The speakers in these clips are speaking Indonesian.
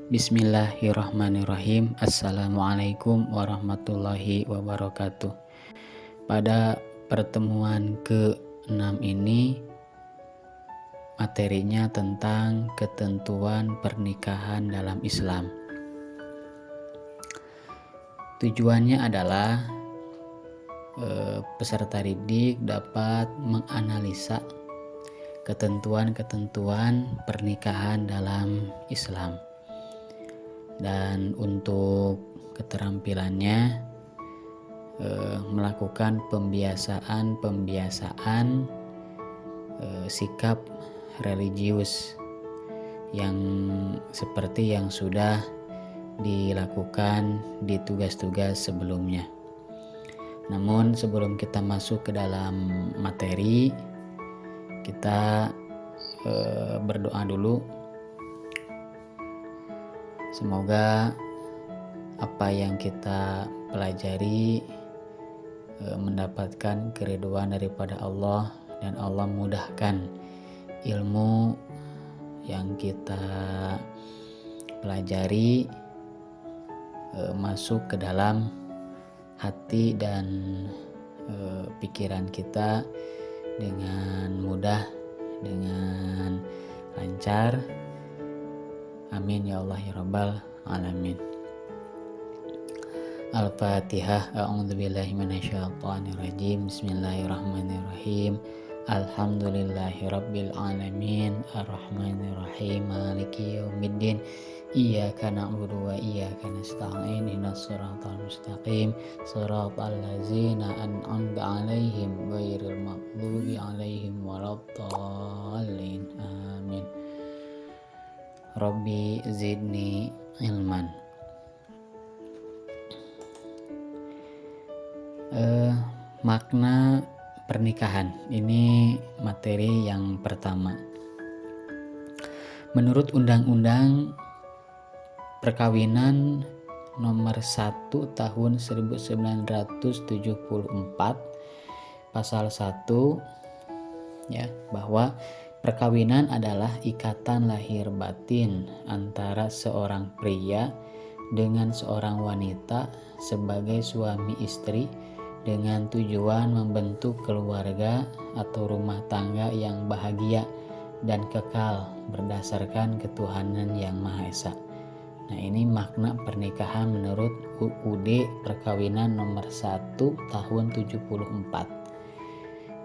Bismillahirrahmanirrahim. Assalamualaikum warahmatullahi wabarakatuh. Pada pertemuan ke-6 ini materinya tentang ketentuan pernikahan dalam Islam. Tujuannya adalah peserta didik dapat menganalisa ketentuan-ketentuan pernikahan dalam Islam. Dan untuk keterampilannya melakukan pembiasaan sikap religius yang seperti yang sudah dilakukan di tugas-tugas sebelumnya. Namun sebelum kita masuk ke dalam materi, kita berdoa dulu. Semoga apa yang kita pelajari mendapatkan keridhaan daripada Allah, dan Allah mudahkan ilmu yang kita pelajari masuk ke dalam hati dan pikiran kita dengan mudah, dengan lancar. Amin ya Allah ya Rabbal alamin. Al-Fatihah. A'udzubillahi minasyaitonirrajim. Bismillahirrahmanirrahim. Alhamdulillahirabbil alamin. Arrahmanirrahim. Maliki yaumiddin. Iyyaka na'budu wa iyyaka nasta'in. Ihdinas siratal mustaqim. Shiratal ladzina an'amta 'alaihim ghairil maghdubi 'alaihim waladdallin. Amin. Rabbi zidni ilman. Makna pernikahan ini materi yang pertama. Menurut Undang-Undang Perkawinan Nomor 1 Tahun 1974 Pasal 1 ya, bahwa perkawinan adalah ikatan lahir batin antara seorang pria dengan seorang wanita sebagai suami istri dengan tujuan membentuk keluarga atau rumah tangga yang bahagia dan kekal berdasarkan ketuhanan yang Maha Esa. Nah, ini makna pernikahan menurut UUD Perkawinan Nomor 1 Tahun 74.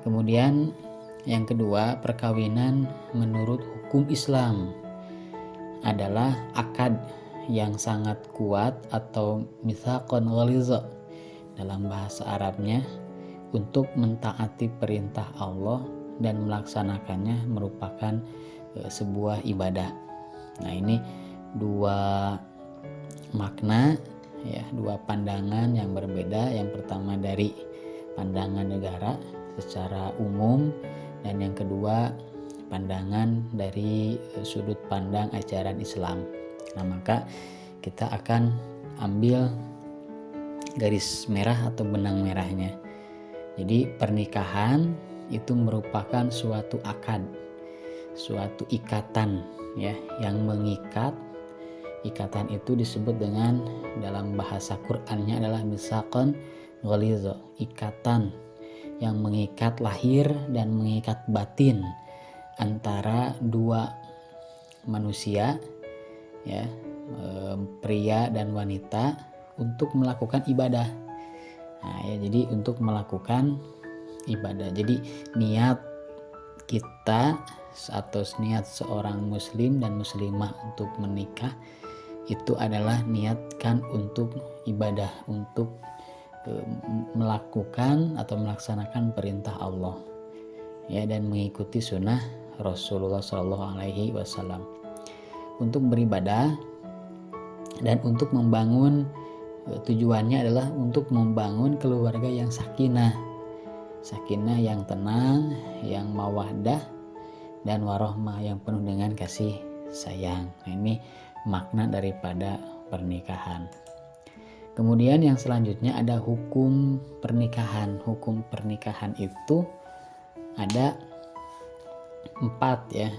Kemudian yang kedua, perkawinan menurut hukum Islam adalah akad yang sangat kuat atau mitsaqon ghaliza dalam bahasa Arabnya untuk mentaati perintah Allah dan melaksanakannya merupakan sebuah ibadah. Nah, ini dua makna ya, dua pandangan yang berbeda. Yang pertama dari pandangan negara secara umum, dan yang kedua pandangan dari sudut pandang ajaran Islam. Nah, maka kita akan ambil garis merah atau benang merahnya. Jadi pernikahan itu merupakan suatu akad, suatu ikatan ya, yang mengikat. Ikatan itu disebut dengan, dalam bahasa Qur'annya adalah mitsaqon ghaliza, ikatan yang mengikat lahir dan mengikat batin antara dua manusia ya, pria dan wanita untuk melakukan ibadah. Nah, ya, jadi untuk melakukan ibadah. Jadi niat kita atau niat seorang muslim dan muslimah untuk menikah itu adalah niatkan untuk ibadah, untuk melakukan atau melaksanakan perintah Allah ya, dan mengikuti sunnah Rasulullah SAW untuk beribadah dan untuk membangun. Tujuannya adalah untuk membangun keluarga yang sakinah yang tenang, yang mawaddah dan warohmah, yang penuh dengan kasih sayang. Nah, ini makna daripada pernikahan. Kemudian yang selanjutnya ada hukum pernikahan. Hukum pernikahan itu ada 4 ya.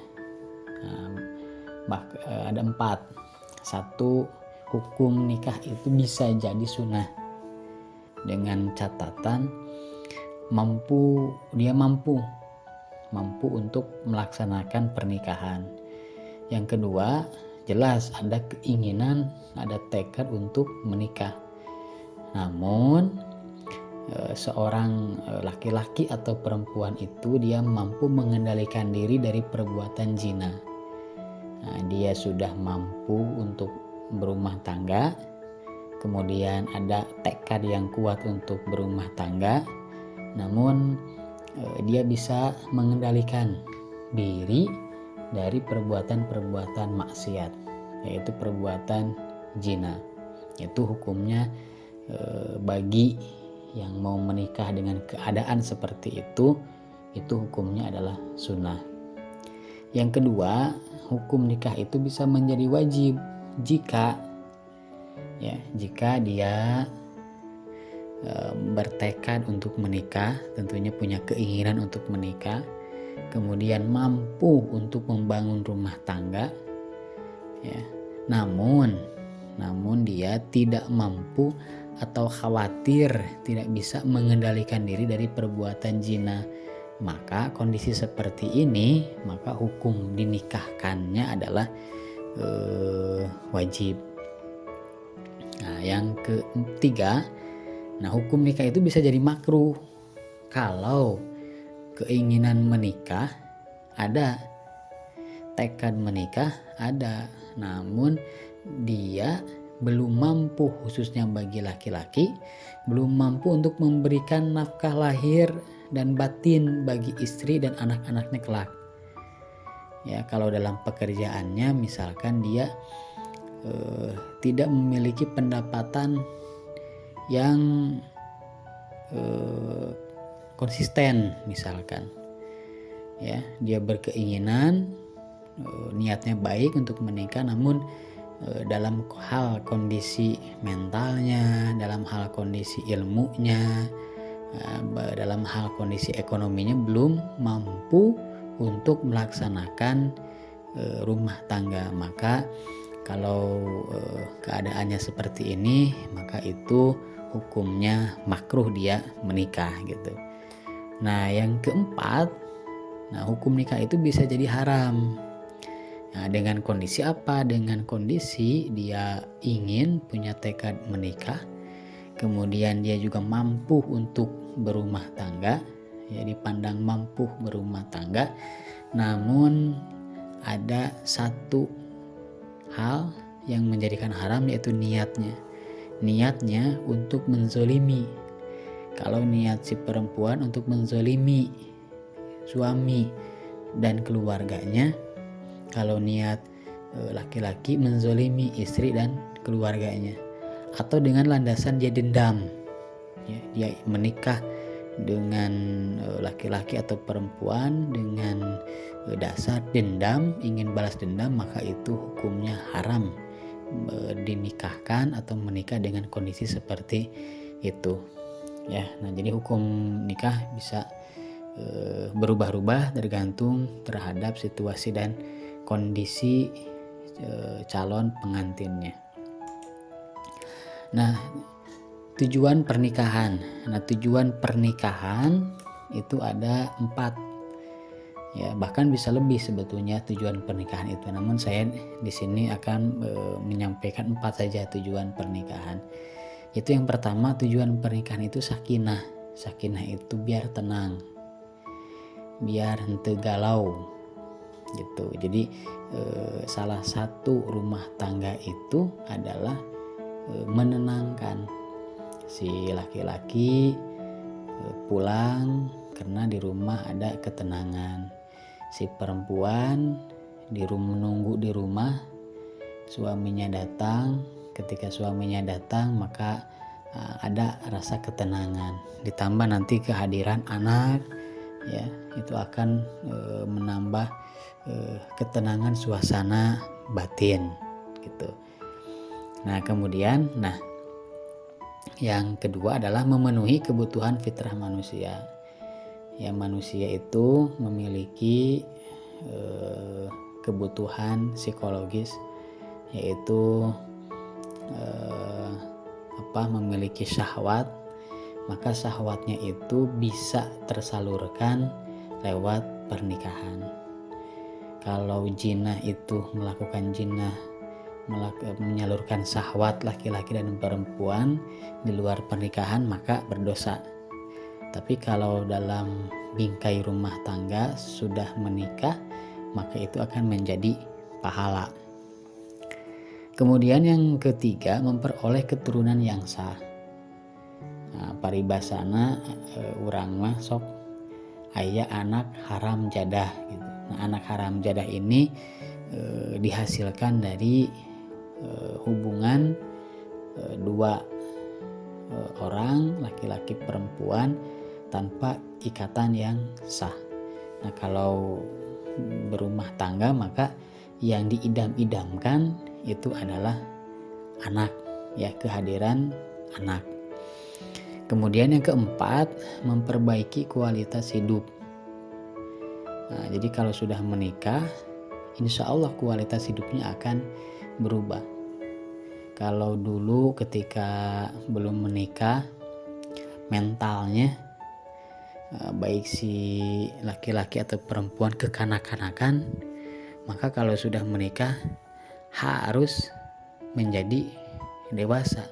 Ada 4. satu, hukum nikah itu bisa jadi sunnah dengan catatan dia mampu untuk melaksanakan pernikahan. Yang kedua, jelas ada keinginan, ada tekad untuk menikah. Namun seorang laki-laki atau perempuan itu dia mampu mengendalikan diri dari perbuatan zina. Nah, dia sudah mampu untuk berumah tangga, kemudian ada tekad yang kuat untuk berumah tangga, namun dia bisa mengendalikan diri dari perbuatan-perbuatan maksiat, yaitu perbuatan zina. Itu hukumnya bagi yang mau menikah dengan keadaan seperti itu hukumnya adalah sunnah. Yang kedua, hukum nikah itu bisa menjadi wajib jika dia bertekad untuk menikah, tentunya punya keinginan untuk menikah, kemudian mampu untuk membangun rumah tangga, namun dia tidak mampu atau khawatir tidak bisa mengendalikan diri dari perbuatan zina, maka kondisi seperti ini, maka hukum dinikahkannya adalah wajib. Nah, yang ketiga, hukum nikah itu bisa jadi makruh kalau keinginan menikah ada, tekad menikah ada, namun dia belum mampu, khususnya bagi laki-laki, belum mampu untuk memberikan nafkah lahir dan batin bagi istri dan anak-anaknya kelak. Kalau dalam pekerjaannya misalkan dia tidak memiliki pendapatan yang konsisten, misalkan dia berkeinginan, niatnya baik untuk menikah, namun dalam hal kondisi mentalnya, dalam hal kondisi ilmunya, dalam hal kondisi ekonominya belum mampu untuk melaksanakan rumah tangga, maka kalau keadaannya seperti ini, maka itu hukumnya makruh dia menikah gitu. Nah, yang keempat, hukum nikah itu bisa jadi haram. Nah, dengan kondisi apa? Dengan kondisi dia ingin punya tekad menikah, kemudian dia juga mampu untuk berumah tangga, dipandang mampu berumah tangga, namun ada satu hal yang menjadikan haram, yaitu niatnya untuk menzolimi. Kalau niat si perempuan untuk menzolimi suami dan keluarganya, kalau niat laki-laki menzolimi istri dan keluarganya, atau dengan landasan dia dendam, dia menikah dengan laki-laki atau perempuan dengan dasar dendam, ingin balas dendam, maka itu hukumnya haram dinikahkan atau menikah dengan kondisi seperti itu. Nah, jadi hukum nikah bisa berubah-ubah tergantung terhadap situasi dan kondisi calon pengantinnya. Nah, tujuan pernikahan. Tujuan pernikahan itu ada 4. Bahkan bisa lebih sebetulnya tujuan pernikahan itu. Namun saya di sini akan menyampaikan 4 saja tujuan pernikahan. Itu yang pertama, tujuan pernikahan itu sakinah. Sakinah itu biar tenang, biar henteu galau gitu. Jadi salah satu rumah tangga itu adalah menenangkan si laki-laki pulang karena di rumah ada ketenangan, si perempuan menunggu di rumah suaminya datang. Ketika suaminya datang, maka ada rasa ketenangan, ditambah nanti kehadiran anak, itu akan menambah ketenangan suasana batin gitu. Nah, kemudian yang kedua adalah memenuhi kebutuhan fitrah manusia. Manusia itu memiliki kebutuhan psikologis yaitu memiliki syahwat, maka syahwatnya itu bisa tersalurkan lewat pernikahan. Kalau jinah itu melakukan jinah, menyalurkan syahwat laki-laki dan perempuan di luar pernikahan, maka berdosa. Tapi kalau dalam bingkai rumah tangga sudah menikah, maka itu akan menjadi pahala. Kemudian yang ketiga, memperoleh keturunan yang sah. Nah, paribasana urang mah sok aya anak haram jadah gitu. Nah, anak haram jadah ini dihasilkan dari hubungan dua orang, laki-laki perempuan, tanpa ikatan yang sah. Nah, kalau berumah tangga maka yang diidam-idamkan itu adalah anak, ya, kehadiran anak. Kemudian yang keempat, memperbaiki kualitas hidup. Nah, jadi kalau sudah menikah, insya Allah kualitas hidupnya akan berubah. Kalau dulu ketika belum menikah, mentalnya baik si laki-laki atau perempuan kekanak-kanakan, maka kalau sudah menikah harus menjadi dewasa.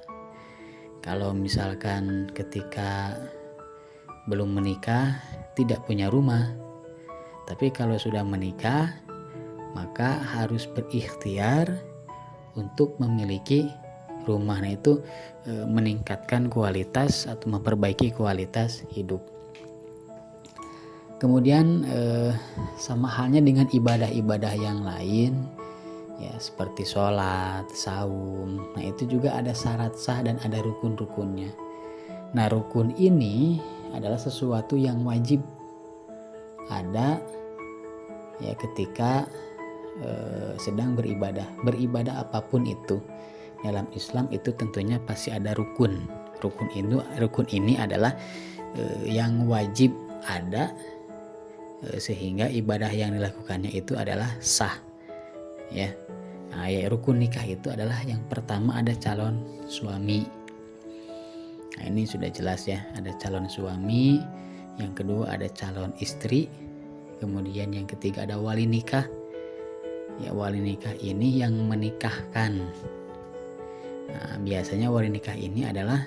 Kalau misalkan ketika belum menikah tidak punya rumah, tapi kalau sudah menikah maka harus berikhtiar untuk memiliki rumah. Nah, itu meningkatkan kualitas atau memperbaiki kualitas hidup. Kemudian sama halnya dengan ibadah-ibadah yang lain, ya, seperti sholat, saum. Nah, itu juga ada syarat sah dan ada rukun-rukunnya. Nah, rukun ini adalah sesuatu yang wajib ada, ya, ketika sedang beribadah apapun itu. Dalam Islam itu tentunya pasti ada rukun. Rukun ini adalah yang wajib ada, sehingga ibadah yang dilakukannya itu adalah sah, ya. Nah, ya, rukun nikah itu adalah yang pertama ada calon suami. Nah, ini sudah jelas, ya, ada calon suami. Yang kedua ada calon istri. Kemudian yang ketiga ada wali nikah. Ya, wali nikah ini yang menikahkan. Nah, biasanya wali nikah ini adalah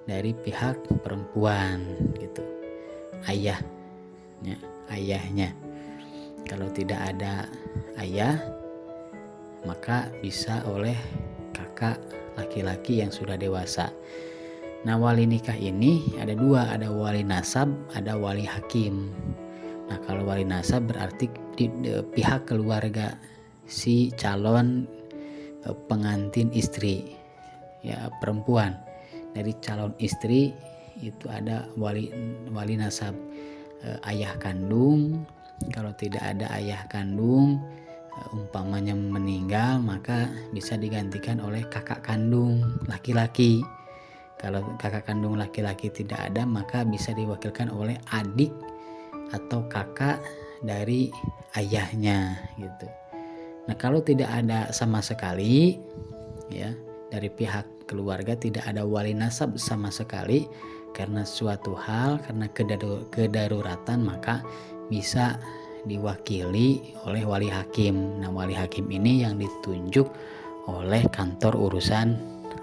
dari pihak perempuan gitu, ayahnya. Kalau tidak ada ayah, maka bisa oleh kakak laki-laki yang sudah dewasa. Nah, wali nikah ini ada dua, ada wali nasab, ada wali hakim. Nah, kalau wali nasab berarti di pihak keluarga si calon pengantin istri, ya, perempuan. Dari calon istri itu ada wali nasab, ayah kandung. Kalau tidak ada ayah kandung, umpamanya meninggal, maka bisa digantikan oleh kakak kandung laki-laki. Kalau kakak kandung laki-laki tidak ada, maka bisa diwakilkan oleh adik atau kakak dari ayahnya gitu. Nah, kalau tidak ada sama sekali, ya, dari pihak keluarga tidak ada wali nasab sama sekali, karena suatu hal, karena kedaruratan, maka bisa diwakili oleh wali hakim. Nah, wali hakim ini yang ditunjuk oleh kantor urusan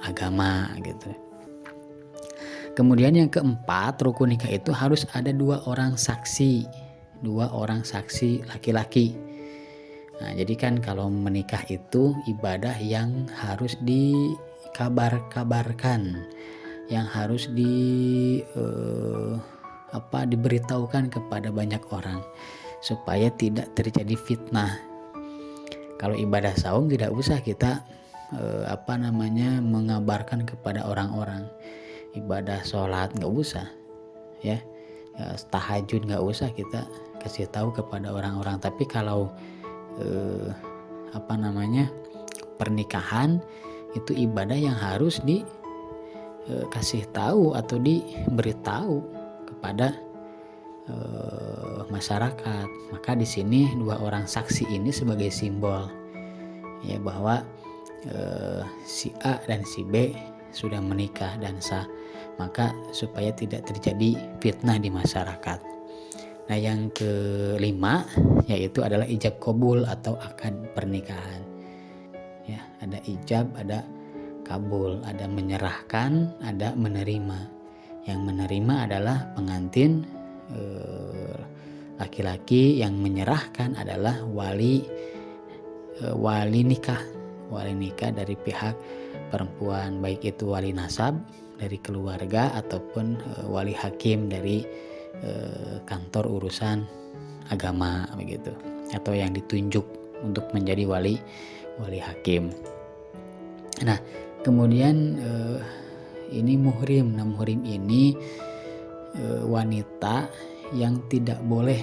agama gitu. Kemudian yang keempat, rukun nikah itu harus ada dua orang saksi laki-laki. Nah, jadi kan kalau menikah itu ibadah yang harus dikabarkan, yang harus diberitahukan kepada banyak orang supaya tidak terjadi fitnah. Kalau ibadah saum tidak usah kita mengabarkan kepada orang-orang. Ibadah sholat nggak usah, ya, tahajud nggak usah kita kasih tahu kepada orang-orang. Tapi kalau pernikahan itu ibadah yang harus dikasih tahu atau diberitahu kepada masyarakat. Maka di sini dua orang saksi ini sebagai simbol, ya, bahwa si A dan si B sudah menikah dan sah, maka supaya tidak terjadi fitnah di masyarakat. Nah, yang kelima yaitu adalah ijab kabul atau akad pernikahan. Ya, ada ijab, ada kabul, ada menyerahkan, ada menerima. Yang menerima adalah pengantin laki-laki, yang menyerahkan adalah wali nikah dari pihak perempuan, baik itu wali nasab dari keluarga ataupun wali hakim dari kantor urusan agama begitu, atau yang ditunjuk untuk menjadi wali hakim. Nah, kemudian ini muhrim. Nah, muhrim ini wanita yang tidak boleh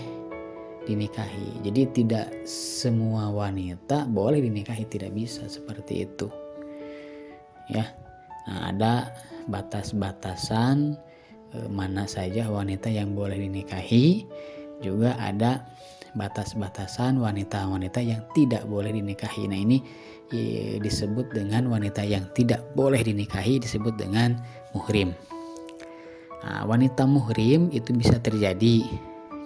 dinikahi. Jadi tidak semua wanita boleh dinikahi, tidak bisa seperti itu. Ya. Nah, ada batas-batasan mana saja wanita yang boleh dinikahi, juga ada batas-batasan wanita-wanita yang tidak boleh dinikahi. Nah, ini disebut dengan wanita yang tidak boleh dinikahi, disebut dengan muhrim. Nah, wanita muhrim itu bisa terjadi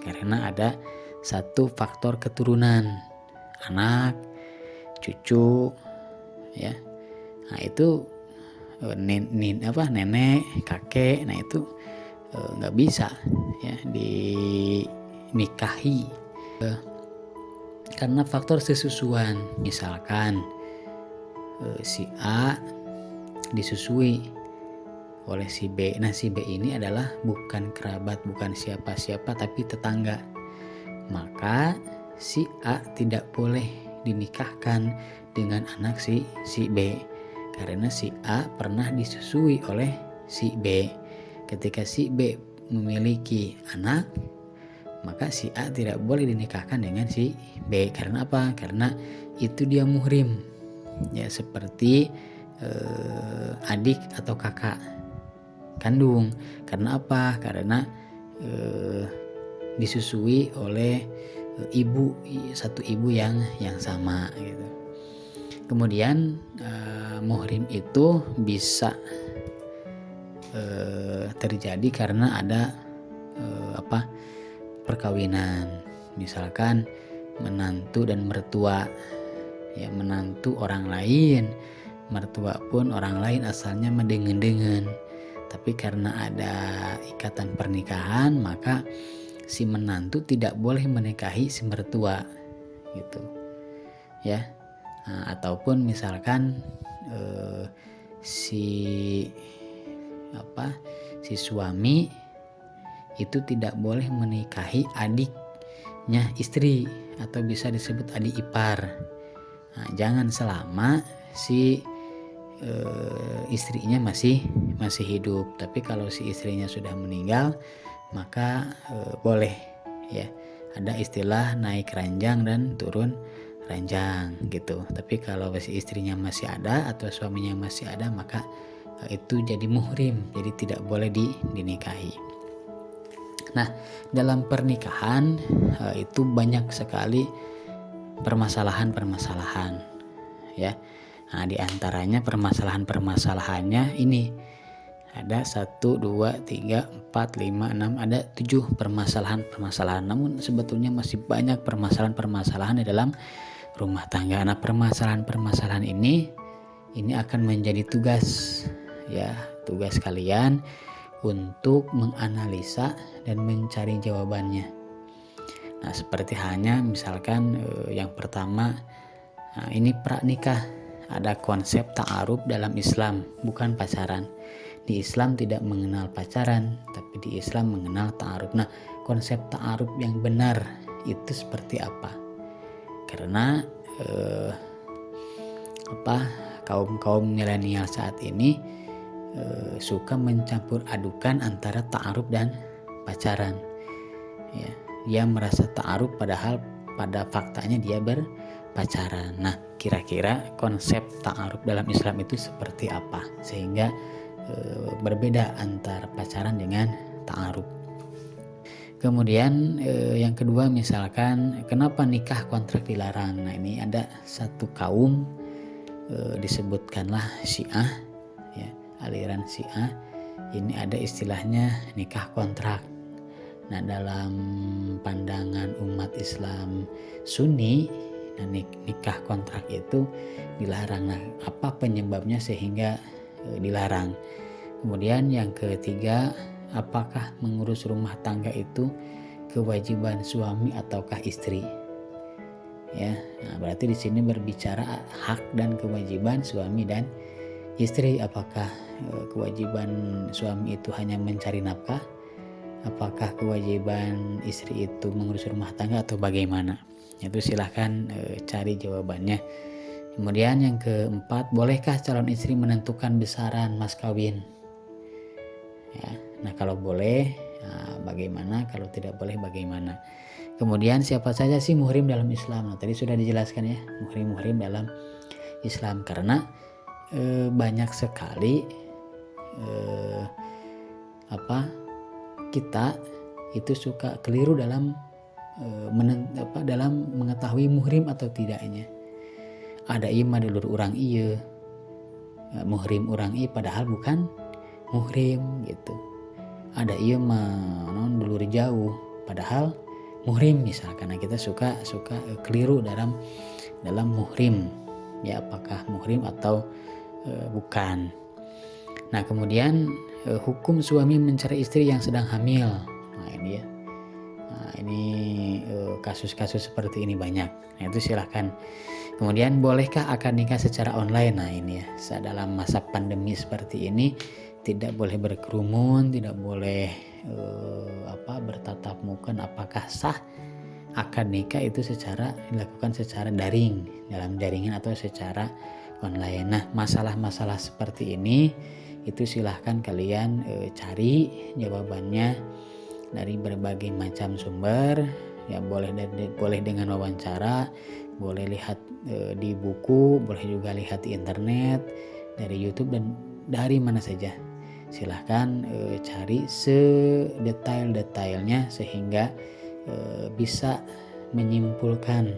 karena ada satu faktor keturunan, anak, cucu, ya. Nah, itu nenek, kakek, nah itu nggak bisa ya dinikahi karena faktor sesusuan. Misalkan si A disusui oleh si B. Nah, si B ini adalah bukan kerabat, bukan siapa-siapa, tapi tetangga. Maka si A tidak boleh dinikahkan dengan anak si B, karena si A pernah disusui oleh si B. Ketika si B memiliki anak, maka si A tidak boleh dinikahkan dengan si B. Karena apa? Karena itu dia muhrim. Ya, seperti adik atau kakak kandung. Karena apa? Karena disusui oleh satu ibu yang sama gitu. Kemudian muhrim itu bisa terjadi karena ada perkawinan. Misalkan menantu dan mertua, ya, menantu orang lain, mertua pun orang lain, asalnya mendengen-dengen, tapi karena ada ikatan pernikahan, maka si menantu tidak boleh menikahi si mertua gitu ya. Nah, ataupun misalkan si suami itu tidak boleh menikahi adiknya istri, atau bisa disebut adik ipar. Nah, jangan selama si istrinya masih hidup. Tapi kalau si istrinya sudah meninggal, maka boleh ya. Ada istilah naik ranjang dan turun ranjang gitu. Tapi kalau si istrinya masih ada atau suaminya masih ada, maka itu jadi muhrim, jadi tidak boleh dinikahi. Nah, dalam pernikahan itu banyak sekali permasalahan ya. Nah, di antaranya permasalahannya ini ada 1, 2, 3, 4, 5, 6, ada 7 permasalahan. Namun sebetulnya masih banyak permasalahan di dalam rumah tangga. Nah, permasalahan ini akan menjadi tugas kalian untuk menganalisa dan mencari jawabannya. Nah, seperti halnya misalkan yang pertama, ini pranikah. Ada konsep ta'aruf dalam Islam, bukan pacaran. Di Islam tidak mengenal pacaran, tapi di Islam mengenal ta'aruf. Nah, konsep ta'aruf yang benar itu seperti apa? Karena kaum milenial saat ini suka mencampur adukan antara ta'aruf dan pacaran. Ya, dia merasa ta'aruf padahal pada faktanya dia berpacaran. Nah, kira-kira konsep ta'aruf dalam Islam itu seperti apa sehingga berbeda antara pacaran dengan ta'aruf. Kemudian yang kedua, misalkan kenapa nikah kontrak dilarang. Nah, ini ada satu kaum disebutkanlah Syiah, ya, aliran Syiah ini ada istilahnya nikah kontrak. Nah, dalam pandangan umat Islam Sunni, nah, nikah kontrak itu dilarang. Nah, apa penyebabnya sehingga dilarang? Kemudian yang ketiga, apakah mengurus rumah tangga itu kewajiban suami ataukah istri? Ya, nah berarti di sini berbicara hak dan kewajiban suami dan istri. Apakah kewajiban suami itu hanya mencari nafkah? Apakah kewajiban istri itu mengurus rumah tangga atau bagaimana? Itu silahkan cari jawabannya. Kemudian yang keempat, bolehkah calon istri menentukan besaran mas kawin? Ya, nah kalau boleh, nah bagaimana? Kalau tidak boleh, bagaimana? Kemudian siapa saja sih muhrim dalam Islam? Nah, tadi sudah dijelaskan ya, muhrim dalam Islam, karena banyak sekali kita itu suka keliru dalam dalam mengetahui muhrim atau tidaknya. Ada ieu mah dulur urang ieu, muhrim urang ieu padahal bukan muhrim gitu. Ada ieu mah non dulur jauh padahal muhrim misalkan. Nah, kita suka keliru dalam muhrim, ya, apakah muhrim atau bukan. Nah, kemudian hukum suami mencari istri yang sedang hamil. Nah, ini ya. Nah, ini kasus-kasus seperti ini banyak. Nah, itu silahkan. Kemudian bolehkah akad nikah secara online? Nah, ini ya. Dalam masa pandemi seperti ini tidak boleh berkerumun, tidak boleh bertatap muka. Apakah sah akad nikah itu dilakukan secara daring, dalam jaringan atau secara online? Nah, masalah-masalah seperti ini itu silahkan kalian cari jawabannya dari berbagai macam sumber, ya, boleh dengan wawancara, boleh lihat di buku, boleh juga lihat di internet, dari YouTube, dan dari mana saja. Silahkan cari sedetail-detailnya sehingga bisa menyimpulkan.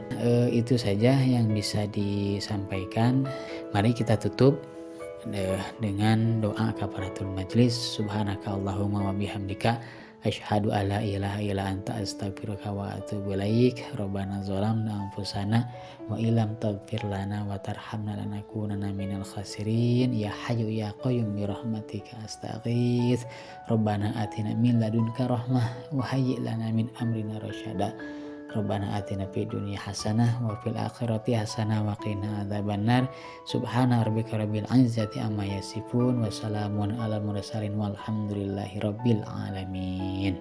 Itu saja yang bisa disampaikan. Mari kita tutup dengan doa kafaratul majlis. Subhanaka Allahumma wa bihamdika asyhadu alla ilaha illa anta astaghfiruka wa atubu ilaik. Rabbana zalamna anfusana wa illam taghfir lana wa tarhamna lanakunanna minal khasirin. Ya hayyu ya qayyum bi rahmatika astaghits. Rabbana atina min ladunka rahmah wa hayyi lana min amrina rasyada. Rabbana atina fid dunya hasanah wa fil akhirati hasanah wa qina adzabannar. Subhana rabbika rabbil izzati amma yasifun wa salamun alal mursalin walhamdulillahi rabbil alamin.